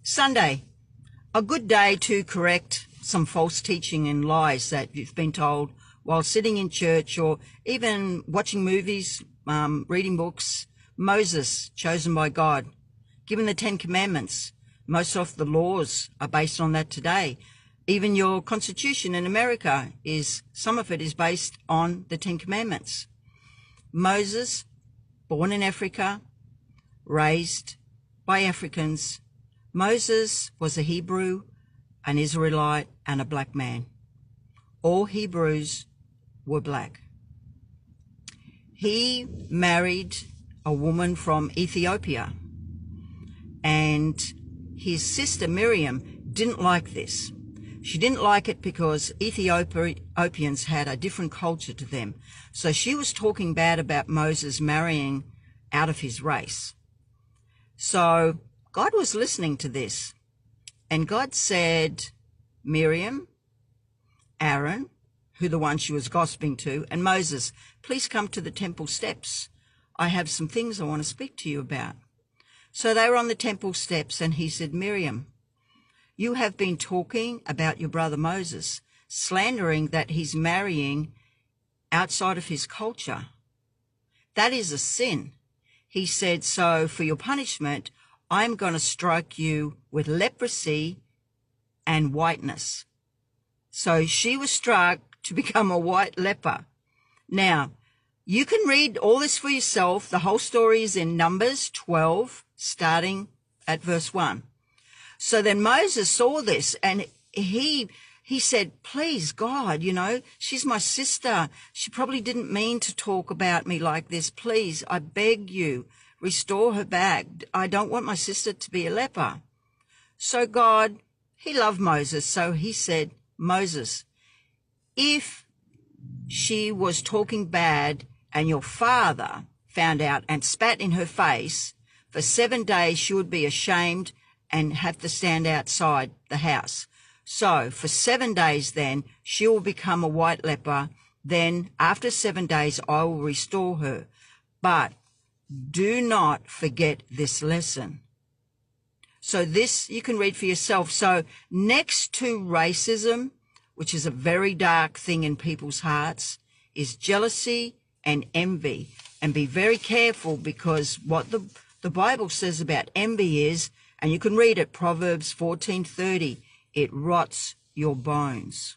Sunday, a good day to correct some false teaching and lies that you've been told while sitting in church or even watching movies, reading books. Moses, chosen by God, given the 10 Commandments. Most of the laws are based on that today. Even your Constitution in America some of it is based on the 10 Commandments. Moses, born in Africa, raised by Africans. Moses was a Hebrew, an Israelite, and a black man. All Hebrews were black. He married a woman from Ethiopia, and his sister Miriam didn't like this. She didn't like it because Ethiopians had a different culture to them. So she was talking bad about Moses marrying out of his race. So God was listening to this, and God said, Miriam, Aaron, who the one she was gossiping to, and Moses, please come to the temple steps. I have some things I want to speak to you about. So they were on the temple steps, and he said, Miriam, you have been talking about your brother Moses, slandering that he's marrying outside of his culture. That is a sin. He said, so for your punishment, I'm going to strike you with leprosy and whiteness. So she was struck to become a white leper. Now, you can read all this for yourself. The whole story is in Numbers 12, starting at verse 1. So then Moses saw this, and he said, please, God, she's my sister. She probably didn't mean to talk about me like this. Please, I beg you, restore her back. I don't want my sister to be a leper. So God, he loved Moses. So he said, Moses, if she was talking bad and your father found out and spat in her face, for 7 days she would be ashamed and have to stand outside the house. So for 7 days then, she will become a white leper. Then after 7 days, I will restore her. But do not forget this lesson. So this you can read for yourself. So next to racism, which is a very dark thing in people's hearts, is jealousy and envy. And be very careful, because what the Bible says about envy is, and you can read it, Proverbs 14:30, it rots your bones.